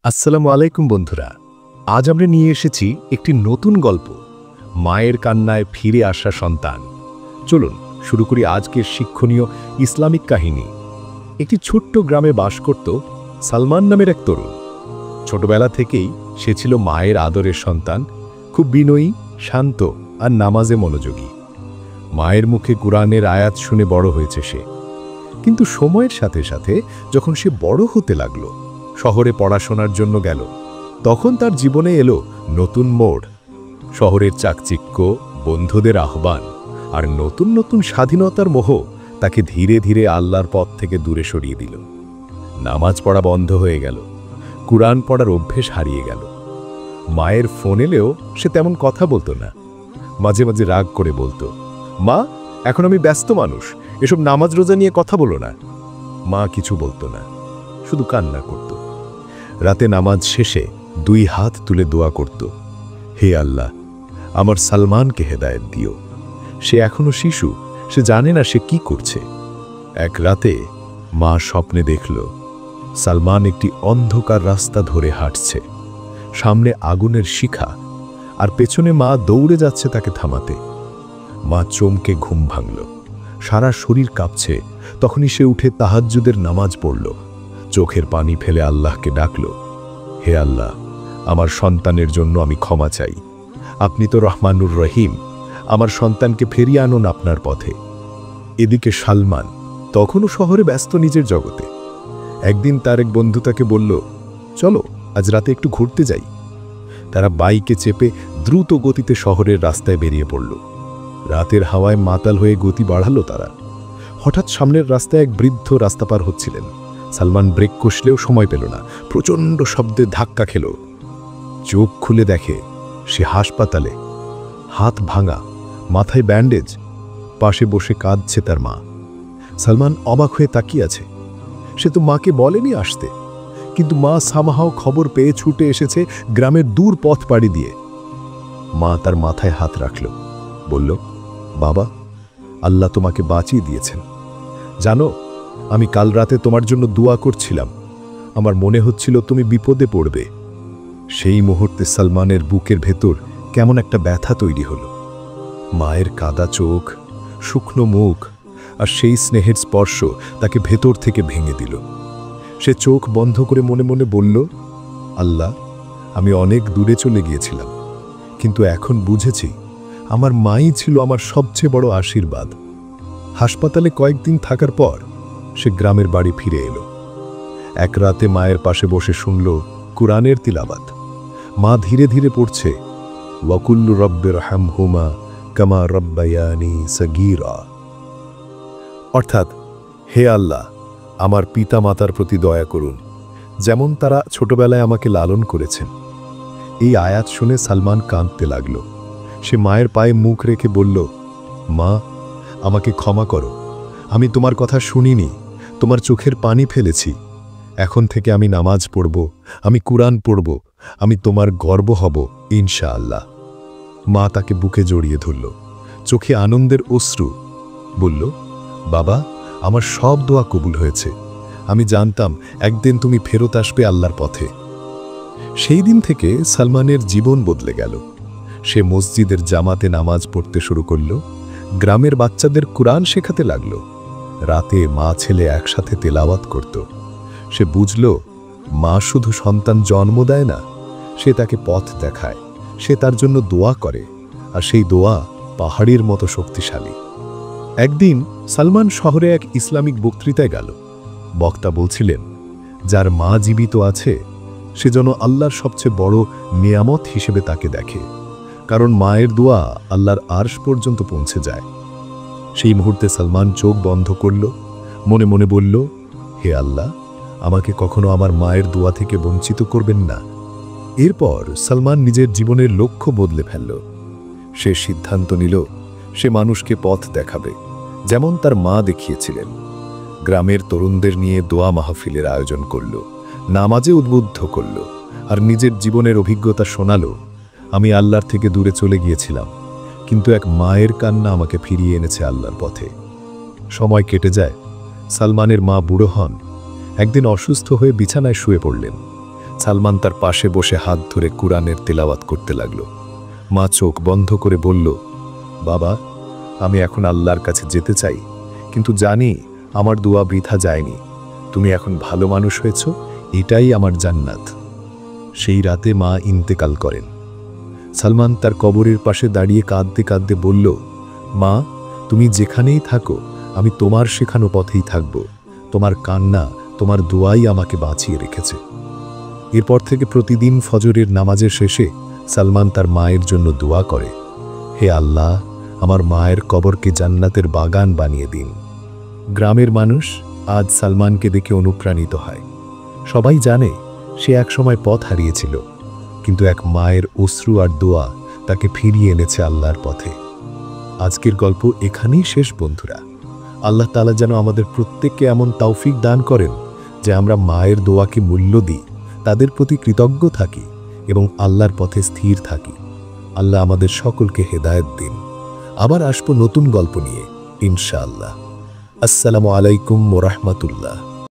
আসসালামু আলাইকুম বন্ধুরা। আজ আমরা নিয়ে এসেছি একটি নতুন গল্প, মায়ের কান্নায় ফিরে আসা সন্তান। চলুন শুরু করি আজকের শিক্ষণীয় ইসলামিক কাহিনী। একটি ছোট্ট গ্রামে বাস করত সালমান নামের এক তরুণ। ছোটবেলা থেকেই সে ছিল মায়ের আদরের সন্তান, খুব বিনয়ী, শান্ত আর নামাজে মনোযোগী। মায়ের মুখে কুরআনের আয়াত শুনে বড় হয়েছে সে। কিন্তু সময়ের সাথে সাথে যখন সে বড় হতে লাগলো, শহরে পড়াশোনার জন্য গেল, তখন তার জীবনে এলো নতুন মোড়। শহরের চাকচিক্য, বন্ধুদের আহ্বান আর নতুন নতুন স্বাধীনতার মোহ তাকে ধীরে ধীরে আল্লাহর পথ থেকে দূরে সরিয়ে দিল। নামাজ পড়া বন্ধ হয়ে গেল, কুরআন পড়ার অভ্যেস হারিয়ে গেল। মায়ের ফোন এলেও সে তেমন কথা বলতো না। মাঝে মাঝে রাগ করে বলতো, মা, এখন আমি ব্যস্ত মানুষ, এসব নামাজ রোজা নিয়ে কথা বলো না। মা কিছু বলতো না, শুধু কান্না করত। রাতে নামাজ শেষে দুই হাত তুলে দোয়া করত, হে আল্লাহ, আমার সালমানকে হেদায়েত দিও। সে এখনো শিশু, সে জানে না সে কি করছে। এক রাতে মা স্বপ্নে দেখল সালমান একটি অন্ধকার রাস্তা ধরে হাঁটছে, সামনে আগুনের শিখা, আর পেছনে মা দৌড়ে যাচ্ছে তাকে থামাতে। মা চমকে ঘুম ভাঙল, সারা শরীর কাঁপছে। তখনই সে উঠে তাহাজ্জুদের নামাজ পড়ল, চোখের পানি ফেলে আল্লাহকে ডাকল, হে আল্লাহ, আমার সন্তানের জন্য আমি ক্ষমা চাই। আপনি তো রহমানুর রহিম, আমার সন্তানকে ফিরিয়ে আনুন আপনার পথে। এদিকে সালমান তখনও শহরে ব্যস্ত নিজের জগতে। একদিন তার এক বন্ধু তাকে বলল, চলো আজ রাতে একটু ঘুরতে যাই। তারা বাইকে চেপে দ্রুত গতিতে শহরের রাস্তায় বেরিয়ে পড়ল। রাতের হাওয়ায় মাতাল হয়ে গতি বাড়ালো তারা। হঠাৎ সামনের রাস্তায় এক বৃদ্ধ রাস্তা পার হচ্ছিলেন। সালমান ব্রেক কষলেও সময় পেল না, প্রচণ্ড শব্দে ধাক্কা খেল। চোখ খুলে দেখে সে হাসপাতালে, হাত ভাঙা, মাথায় ব্যান্ডেজ, পাশে বসে কাঁদছে তার মা। সালমান অবাক হয়ে তাকিয়ে আছে। সে তো মাকে বলেনি আসতে, কিন্তু মা সামহাও খবর পেয়ে ছুটে এসেছে গ্রামের দূর পথ পাড়ি দিয়ে। মা তার মাথায় হাত রাখল, বলল, বাবা, আল্লাহ তোমাকে বাঁচিয়ে দিয়েছেন। জানো, আমি কাল রাতে তোমার জন্য দোয়া করছিলাম। আমার মনে হচ্ছিল তুমি বিপদে পড়বে। সেই মুহূর্তে সালমানের বুকের ভেতর কেমন একটা ব্যথা তৈরি হলো। মায়ের কাদা চোখ, শুকনো মুখ আর সেই স্নেহের স্পর্শ তাকে ভেতর থেকে ভেঙে দিল। সে চোখ বন্ধ করে মনে মনে বলল, আল্লাহ, আমি অনেক দূরে চলে গিয়েছিলাম, কিন্তু এখন বুঝেছি আমার মাই ছিল আমার সবচেয়ে বড় আশীর্বাদ। হাসপাতালে কয়েকদিন থাকার পর সে গ্রামের বাড়ি ফিরে এলো। এক রাতে মায়ের পাশে বসে শুনল কুরআনের তিলাওয়াত। মা ধীরে ধীরে পড়ছে, ওয়াকুল্লু রব্বির হামহুমা কামা রব্বায়ানি সগীরা। অর্থাৎ, হে আল্লাহ, আমার পিতা মাতার প্রতি দয়া করুন, যেমন তারা ছোটবেলায় আমাকে লালন করেছেন। এই আয়াত শুনে সালমান কাঁদতে লাগল। সে মায়ের পায়ে মুখ রেখে বলল, মা, আমাকে ক্ষমা করো, আমি তোমার কথা শুনিনি, তোমার চোখের পানি ফেলেছি। এখন থেকে আমি নামাজ পড়ব, আমি কুরআন পড়ব, আমি তোমার গর্ব হব ইনশাআল্লাহ। মা তাকে বুকে জড়িয়ে ধরল, চোখে আনন্দের অশ্রু। বলল, বাবা, আমার সব দোয়া কবুল হয়েছে। আমি জানতাম একদিন তুমি ফেরত আসবে আল্লাহর পথে। সেই দিন থেকে সালমানের জীবন বদলে গেল। সে মসজিদের জামাতে নামাজ পড়তে শুরু করল, গ্রামের বাচ্চাদের কুরআন শেখাতে লাগল। রাতে মা ছেলে একসাথে তেলাওয়াত করত। সে বুঝল, মা শুধু সন্তান জন্ম দেয় না, সে তাকে পথ দেখায়, সে তার জন্য দোয়া করে, আর সেই দোয়া পাহাড়ের মতো শক্তিশালী। একদিন সালমান শহরে এক ইসলামিক বক্তৃতায় গেল। বক্তা বলছিলেন, যার মা জীবিত আছে সে যেন আল্লাহর সবচেয়ে বড় নিয়ামত হিসেবে তাকে দেখে, কারণ মায়ের দোয়া আল্লাহর আরশ পর্যন্ত পৌঁছে যায়। সেই মুহূর্তে সালমান চোখ বন্ধ করল, মনে মনে বলল, হে আল্লাহ, আমাকে কখনো আমার মায়ের দোয়া থেকে বঞ্চিত করবেন না। এরপর সালমান নিজের জীবনের লক্ষ্য বদলে ফেলল। সে সিদ্ধান্ত নিল সে মানুষকে পথ দেখাবে, যেমন তার মা দেখিয়েছিলেন। গ্রামের তরুণদের নিয়ে দোয়া মাহফিলের আয়োজন করল, নামাজে উদ্বুদ্ধ করল, আর নিজের জীবনের অভিজ্ঞতা শোনাল। আমি আল্লাহর থেকে দূরে চলে গিয়েছিলাম, কিন্তু এক মায়ের কান্না আমাকে ফিরিয়ে এনেছে আল্লাহর পথে। সময় কেটে যায়, সালমানের মা বুড়ো হন। একদিন অসুস্থ হয়ে বিছানায় শুয়ে পড়লেন। সালমান তার পাশে বসে হাত ধরে কুরআনের তেলাওয়াত করতে লাগল। মা চোখ বন্ধ করে বলল, বাবা, আমি এখন আল্লাহর কাছে যেতে চাই, কিন্তু জানি আমার দোয়া বৃথা যায়নি। তুমি এখন ভালো মানুষ হয়েছ, এটাই আমার জান্নাত। সেই রাতে মা ইন্তেকাল করেন। সালমান তার কবরের পাশে দাঁড়িয়ে কাঁদতে কাঁদতে বলল, মা, তুমি যেখানেই থাকো আমি তোমার শেখানো পথেই থাকব। তোমার কান্না, তোমার দোয়াই আমাকে বাঁচিয়ে রেখেছে। এরপর থেকে প্রতিদিন ফজরের নামাজের শেষে সালমান তার মায়ের জন্য দোয়া করে, হে আল্লাহ, আমার মায়ের কবরকে জান্নাতের বাগান বানিয়ে দিন। গ্রামের মানুষ আজ সালমানকে দেখে অনুপ্রাণিত হয়। সবাই জানে সে একসময় পথ হারিয়েছিল, কিন্তু এক মায়ের অশ্রু আর দোয়া তাকে ফিরিয়ে এনেছে আল্লাহর পথে। আজকের গল্প এখানেই শেষ বন্ধুরা। আল্লাহ তাআলা যেন আমাদের প্রত্যেককে এমন তৌফিক দান করেন যে আমরা মায়ের দোয়াকে মূল্য দিই, তাদের প্রতি কৃতজ্ঞ থাকি এবং আল্লাহর পথে স্থির থাকি। আল্লাহ আমাদের সকলকে হেদায়েত দিন। আবার আসবো নতুন গল্প নিয়ে ইনশাআল্লাহ। আসসালামু আলাইকুম ওয়া রাহমাতুল্লাহ।